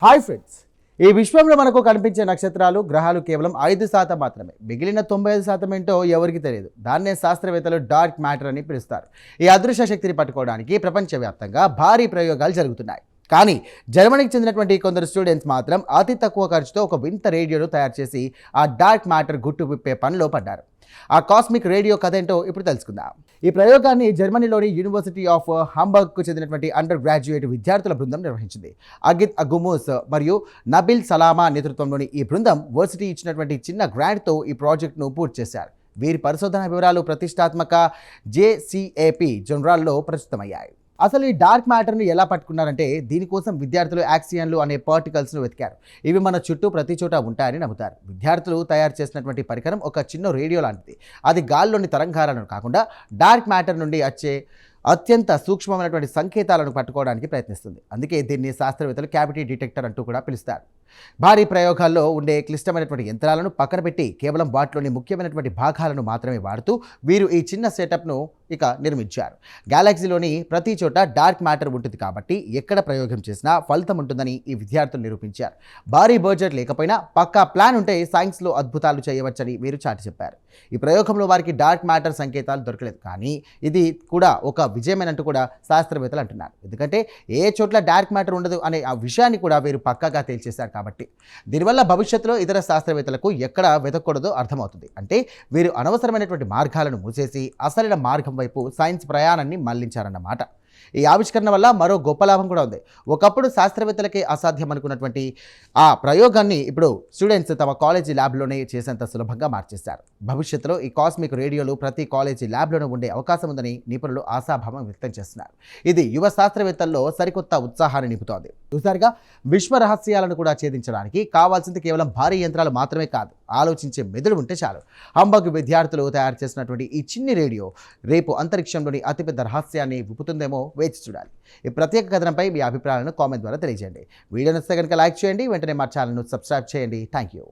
Hi friends, ఈ విశ్వంలో మనకు కనిపించే నక్షత్రాలు గ్రహాలు కేవలం 5% మాత్రమే. మిగిలిన 95% ఏంటో ఎవరికి తెలియదు. దాన్నే శాస్త్రవేత్తలు డార్క్ మ్యాటర్ అని పిలుస్తారు. ఈ అదృశ్య శక్తిని పట్టుకోవడానికి ప్రపంచవ్యాప్తంగా భారీ ప్రయోగాలు జరుగుతున్నాయి. కానీ జర్మనీకి చెందినటువంటి కొందరు స్టూడెంట్స్ మాత్రం అతి తక్కువ ఖర్చుతో ఒక వింత రేడియోను తయారు చేసి ఆ డార్క్ మ్యాటర్ గుట్టు విప్పే పనిలో పడ్డారు. ఆ కాస్మిక్ రేడియో కథ ఏంటో ఇప్పుడు తెలుసుకుందాం. ఈ ప్రయోగాన్ని జర్మనీలోని యూనివర్సిటీ ఆఫ్ హాంబర్గ్కు చెందినటువంటి అండర్ గ్రాడ్యుయేట్ విద్యార్థుల బృందం నిర్వహించింది. అగిత్ అగుమూస్ మరియు నబిల్ సలామా నేతృత్వంలోని ఈ బృందం వర్సిటీ ఇచ్చినటువంటి చిన్న గ్రాంట్తో ఈ ప్రాజెక్టును పూర్తి చేశారు. వీరి పరిశోధన వివరాలు ప్రతిష్టాత్మక జేసీఏపీ జర్నల్లో ప్రచురితమయ్యాయి. అసలు ఈ డార్క్ మ్యాటర్ని ఎలా పట్టుకున్నారంటే, దీనికోసం విద్యార్థులు యాక్సియన్లు అనే పార్టికల్స్ను వెతికారు. ఇవి మన చుట్టూ ప్రతి చోట ఉంటాయని నమ్ముతారు. విద్యార్థులు తయారు చేసినటువంటి పరికరం ఒక చిన్న రేడియో లాంటిది. అది గాల్లోని తరంగాలను కాకుండా డార్క్ మ్యాటర్ నుండి వచ్చే అత్యంత సూక్ష్మమైనటువంటి సంకేతాలను పట్టుకోవడానికి ప్రయత్నిస్తుంది. అందుకే దీన్ని శాస్త్రవేత్తలు క్యావిటీ డిటెక్టర్ అంటూ కూడా పిలుస్తారు. భారీ ప్రయోగాల్లో ఉండే క్లిష్టమైనటువంటి యంత్రాలను పక్కన పెట్టి కేవలం వాటిలోని ముఖ్యమైనటువంటి భాగాలను మాత్రమే వాడుతూ వీరు ఈ చిన్న సెటప్ను నిర్మించారు. గెలాక్సీలోని ప్రతి చోట డార్క్ మ్యాటర్ ఉంటుంది కాబట్టి ఎక్కడ ప్రయోగం చేసినా ఫలితం ఉంటుందని ఈ విద్యార్థులు నిరూపించారు. భారీ బడ్జెట్ లేకపోయినా పక్కా ప్లాన్ ఉంటే సైన్స్లో అద్భుతాలు చేయవచ్చని వీరు చాటి చెప్పారు. ఈ ప్రయోగంలో వారికి డార్క్ మ్యాటర్ సంకేతాలు దొరకలేదు, కానీ ఇది కూడా ఒక విజయమేనంటూ కూడా శాస్త్రవేత్తలు అంటున్నారు. ఎందుకంటే ఏ చోట్ల డార్క్ మ్యాటర్ ఉండదు అనే ఆ విషయాన్ని కూడా వీరు పక్కాగా తేల్చేశారు కాబట్టి దీనివల్ల భవిష్యత్తులో ఇతర శాస్త్రవేత్తలకు ఎక్కడ వెతకూడదో అర్థమవుతుంది. అంటే వీరు అనవసరమైనటువంటి మార్గాలను మూసేసి అసలైన మార్గం వైపు సైన్స్ ప్రయాణాన్ని మళ్లించారన్నమాట. ఈ ఆవిష్కరణ వల్ల మరో గొప్ప లాభం కూడా ఉంది. ఒకప్పుడు శాస్త్రవేత్తలకే అసాధ్యం అనుకున్నటువంటి ఆ ప్రయోగాన్ని ఇప్పుడు స్టూడెంట్స్ తమ కాలేజీ ల్యాబ్లోనే చేసేంత సులభంగా మార్చేశారు. భవిష్యత్తులో ఈ కాస్మిక్ రేడియోలు ప్రతి కాలేజీ ల్యాబ్లోనే ఉండే అవకాశం ఉందని నిపుణులు ఆశాభావం వ్యక్తం చేస్తున్నారు. ఇది యువ శాస్త్రవేత్తల్లో సరికొత్త ఉత్సాహాన్ని నింపుతోంది. చూసారుగా, విశ్వ రహస్యాలను కూడా ఛేదించడానికి కావాల్సింది కేవలం భారీ యంత్రాలు మాత్రమే కాదు, ఆలోచించే మెదడు ఉంటే చాలు. హంబర్గ్ విద్యార్థులు తయారు చేసినటువంటి ఈ చిన్ని రేడియో రేపు అంతరిక్షంలోని అతిపెద్ద రహస్యాన్ని విప్పుతుందేమో వేచి చూడాలి. ఈ ప్రత్యేక కథనంపై మీ అభిప్రాయాలను కామెంట్ ద్వారా తెలియజేయండి. వీడియో నచ్చితే కనుక లైక్ చేయండి, వెంటనే మా ఛానల్ను సబ్స్క్రైబ్ చేయండి. Thank you.